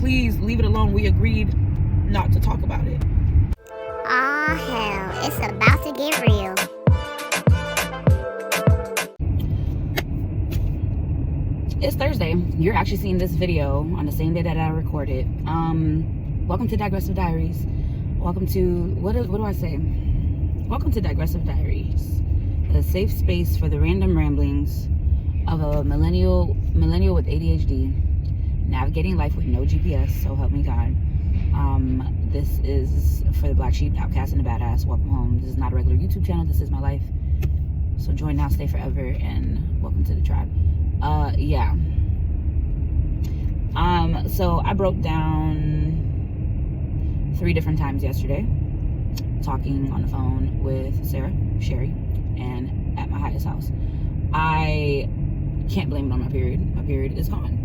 please leave it alone. We agreed not to talk about it. Ah, hell, it's about to get real. It's Thursday. You're actually seeing this video on the same day that I recorded. Welcome to Digressive Diaries. Welcome to, what do I say? Welcome to Digressive Diaries, a safe space for the random ramblings of a millennial with ADHD, navigating life with no GPS, so help me God. This is for the black sheep, Outcast The Badass. Welcome home. This is not a regular YouTube channel. This is my life. So join now, stay forever, and welcome to the tribe. Yeah. So I broke down 3 different times yesterday, talking on the phone with Sarah, Sherry, and at my highest house. I can't blame it on my period. My period is gone.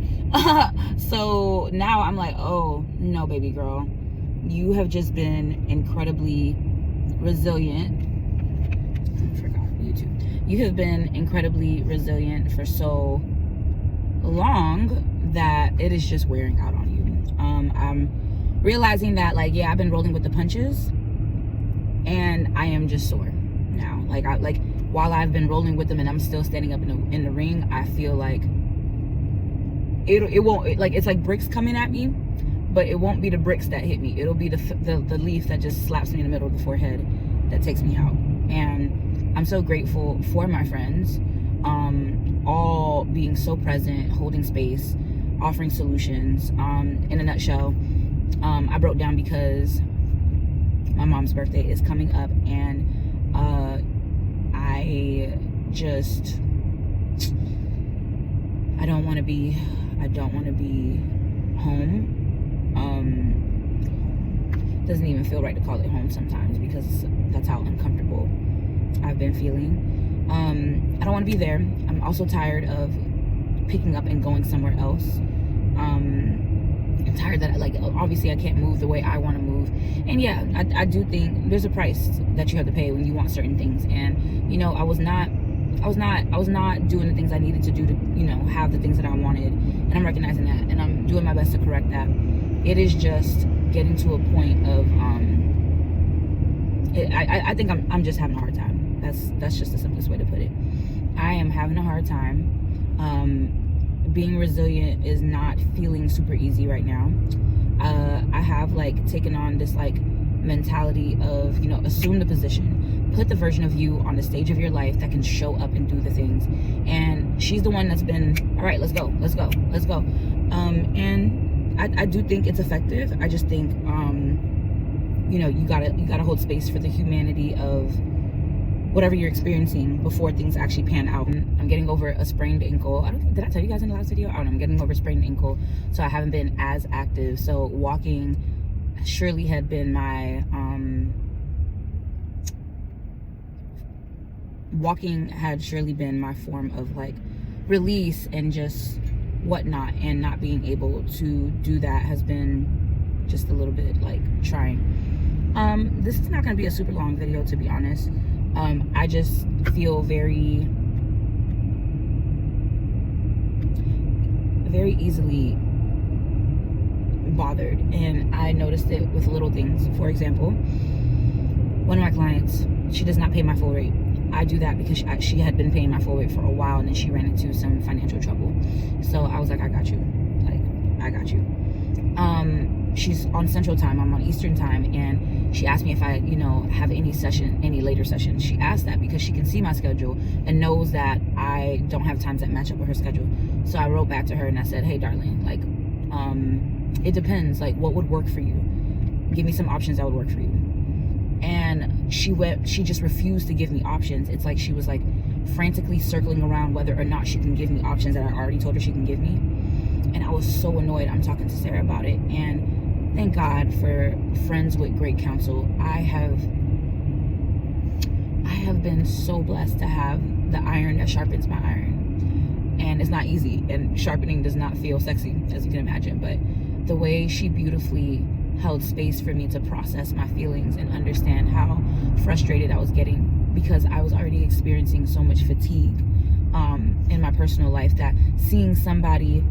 So now I'm like, oh no, baby girl, you have just been incredibly resilient. I forgot YouTube. You have been incredibly resilient for so long that it is just wearing out on you. I'm realizing that, like, yeah, I've been rolling with the punches, and I am just sore now. Like while I've been rolling with them and I'm still standing up in the ring, I feel like it won't, like, it's like bricks coming at me, but it won't be the bricks that hit me. It'll be the leaf that just slaps me in the middle of the forehead that takes me out. And I'm so grateful for my friends, all being so present, holding space, offering solutions. In a nutshell, I broke down because my mom's birthday is coming up, and I don't want to be home. Doesn't even feel right to call it home sometimes, because that's how uncomfortable I've been feeling. I don't want to be there. I'm also tired of picking up and going somewhere else. I'm tired that, like, obviously I can't move the way I want to move. And yeah, I do think there's a price that you have to pay when you want certain things. And, you know, I was not doing the things I needed to do to, you know, have the things that I wanted. And I'm recognizing that, and I'm doing my best to correct that. It is just getting to a point of, I think I'm just having a hard time. That's just the simplest way to put it. I am having a hard time. Being resilient is not feeling super easy right now. I have, like, taken on this, like, mentality of, you know, assume the position, put the version of you on the stage of your life that can show up and do the things. And she's the one that's been, all right, let's go. And I do think it's effective. I just think, you know, you gotta hold space for the humanity of whatever you're experiencing before things actually pan out. I'm getting over a sprained ankle. Did I tell you guys in the last video? I don't know. I'm getting over a sprained ankle, so I haven't been as active. So walking surely had been my form of, like, release and just whatnot, and not being able to do that has been just a little bit, like, trying. This is not going to be a super long video, to be honest. I just feel very easily bothered, and I noticed it with little things. For example, one of my clients, she does not pay my full rate. I do that because she had been paying my full rate for a while, and then she ran into some financial trouble. So I was like, I got you. She's on Central Time, I'm on Eastern Time, and she asked me if I, you know, have any later sessions. She asked that because she can see my schedule and knows that I don't have times that match up with her schedule. So I wrote back to her and I said, hey, darling, like, it depends, like, what would work for you? Give me some options that would work for you. And she just refused to give me options. It's like she was, like, frantically circling around whether or not she can give me options that I already told her she can give me. And I was so annoyed. I'm talking to Sarah about it, and thank God for friends with great counsel. I have been so blessed to have the iron that sharpens my iron. And it's not easy, and sharpening does not feel sexy, as you can imagine, but the way she beautifully held space for me to process my feelings and understand how frustrated I was getting, because I was already experiencing so much fatigue in my personal life, that seeing somebody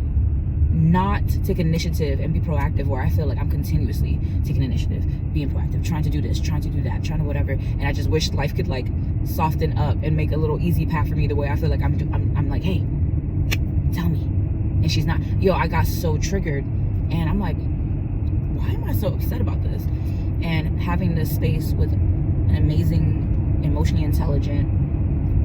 not take initiative and be proactive, where I feel like I'm continuously taking initiative, being proactive, trying to do this, trying to do that, trying to whatever. And I just wish life could like soften up and make a little easy path for me, the way I feel like I'm like, hey, tell me. And she's not. I got so triggered, and I'm like, why am I so upset about this? And having this space with an amazing, emotionally intelligent,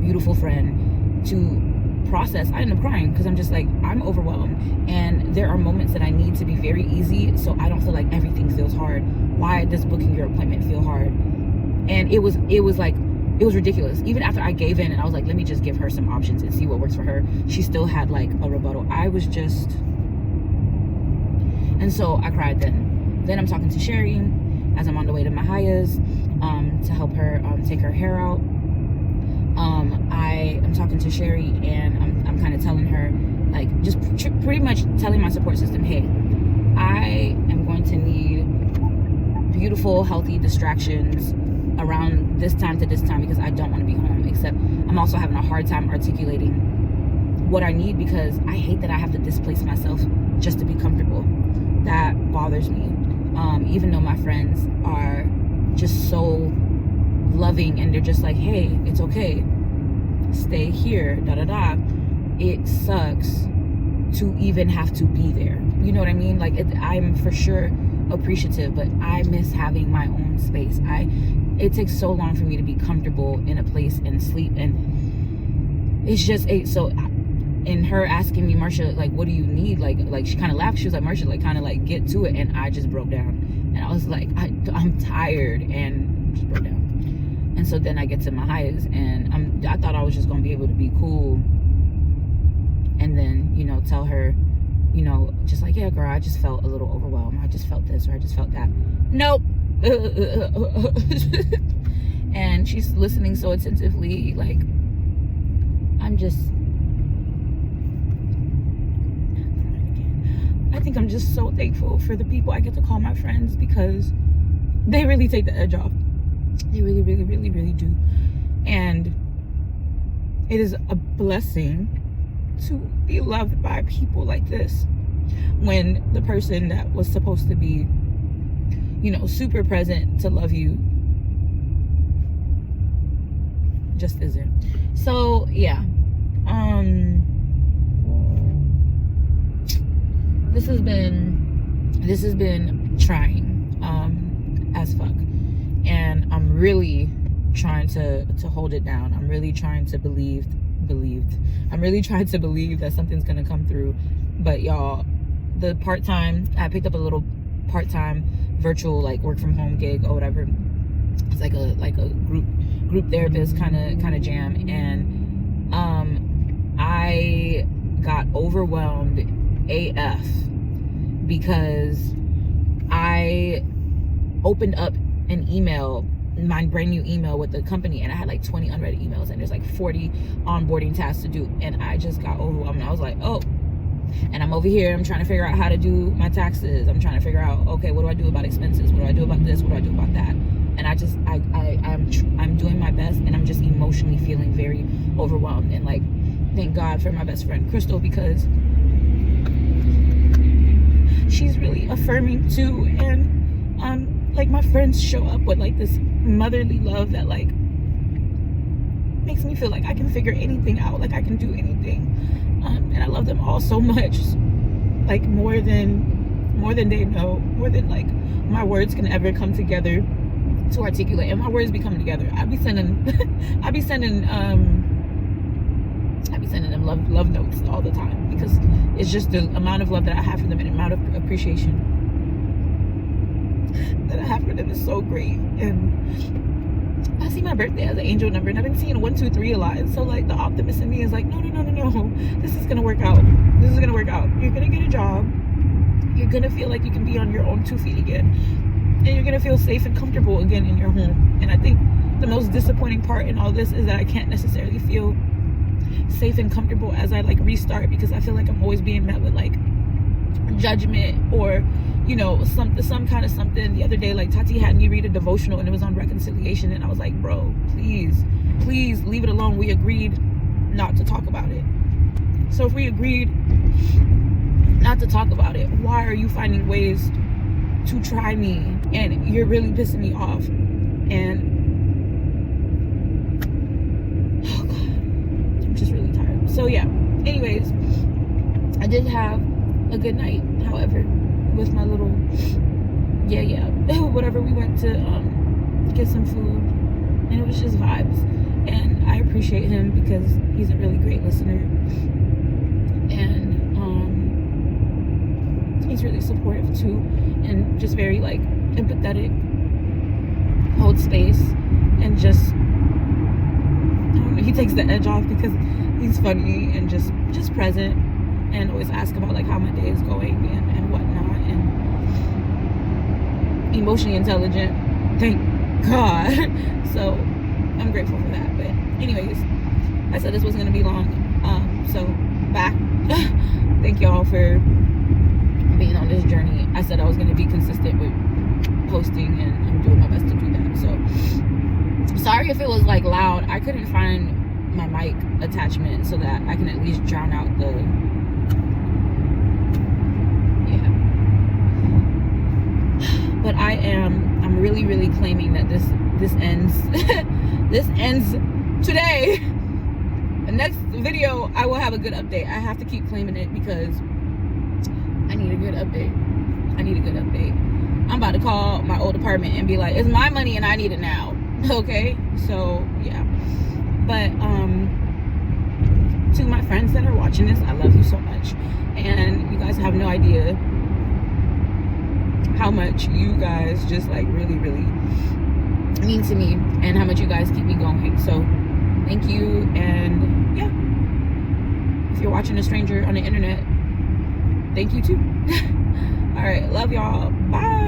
beautiful friend to process, I end up crying, because I'm just like, I'm overwhelmed, and there are moments that I need to be very easy, so I don't feel like everything feels hard. Why does booking your appointment feel hard? And it was ridiculous. Even after I gave in and I was like, let me just give her some options and see what works for her, she still had like a rebuttal. And so I cried then I'm talking to Sherry as I'm on the way to Mahaya's to help her take her hair out. I'm talking to Sherry, and I'm kind of telling her, like, just pretty much telling my support system, hey, I am going to need beautiful, healthy distractions around this time to this time, because I don't want to be home. Except I'm also having a hard time articulating what I need, because I hate that I have to displace myself just to be comfortable. That bothers me. Even though my friends are just so loving, and they're just like, hey, it's okay, stay here, it sucks to even have to be there. You know what I mean? Like, I'm for sure appreciative, but I miss having my own space. It takes so long for me to be comfortable in a place and sleep, and it's just in her asking me, Marsha, like, what do you need? Like she kind of laughed. She was like, Marsha, like, kind of like get to it. And I just broke down, and I was like, I'm tired, and just broke down. And so then I get to Mahaya's, and I thought I was just gonna be able to be cool, and then tell her, just like, yeah, girl, I just felt a little overwhelmed. I just felt this, or I just felt that. Nope. And she's listening so attentively, like, I think I'm just so thankful for the people I get to call my friends, because they really take the edge off. They really, really, really, really do. And it is a blessing to be loved by people like this, when the person that was supposed to be, super present to love you just isn't. So yeah, this has been trying as fuck, and I'm really trying to hold it down. I'm really trying to believe I'm really trying to believe that something's gonna come through. But y'all, the I picked up a little part-time virtual, like, work from home gig or whatever. It's like a group therapist kind of jam, and I got overwhelmed AF, because I opened up an email, my brand new email with the company, and I had like 20 unread emails, and there's like 40 onboarding tasks to do, and I just got overwhelmed. I was like, oh. And I'm over here, I'm trying to figure out how to do my taxes. I'm trying to figure out, okay, what do I do about expenses? What do I do about this? What do I do about that? And I'm doing my best, and I'm just emotionally feeling very overwhelmed. And like, thank God for my best friend Crystal, because she's really affirming too. And like, my friends show up with like this motherly love that like makes me feel like I can figure anything out, like I can do anything. And I love them all so much, like more than they know, more than like my words can ever come together to articulate. And my words be coming together. I be sending them love notes all the time, because it's just the amount of love that I have for them, and the amount of appreciation that I have for them is so great. And I see my birthday as an angel number, and I've been seeing 1, 2, 3 a lot. And so like, the optimist in me is like, no, this is gonna work out. This is gonna work out. You're gonna get a job. You're gonna feel like you can be on your own 2 feet again, and you're gonna feel safe and comfortable again in your home. And I think the most disappointing part in all this is that I can't necessarily feel safe and comfortable as I like restart, because I feel like I'm always being met with like judgment, or some kind of something. The other day, like, Tati had me read a devotional, and it was on reconciliation, and I was like, bro, please leave it alone. We agreed not to talk about it. So if we agreed not to talk about it. Why are you finding ways to try me? And you're really pissing me off. And oh god, I'm just really tired. So yeah, anyways, I did have a good night, however, with my little whatever. We went to get some food, and it was just vibes. And I appreciate him because he's a really great listener, and he's really supportive too, and just very like empathetic, hold space, and just, I don't know, he takes the edge off because he's funny and just present, and always ask about like how my day is going and whatnot, and emotionally intelligent, thank God. So I'm grateful for that. But anyways, I said this wasn't gonna be long, so back. Thank y'all for being on this journey. I said I was gonna be consistent with posting, and I'm doing my best to do that. So sorry if it was like loud. I couldn't find my mic attachment so that I can at least drown out the but I'm really claiming that this ends this ends today. The next video I will have a good update. I have to keep claiming it because I need a good update. I'm about to call my old apartment and be like, it's my money and I need it now. Okay, so yeah. But to my friends that are watching this, I love you so much, and you guys have no idea how much you guys just like really mean to me, and how much you guys keep me going. So thank you. And yeah, if you're watching a stranger on the internet, thank you too. All right, love y'all, bye.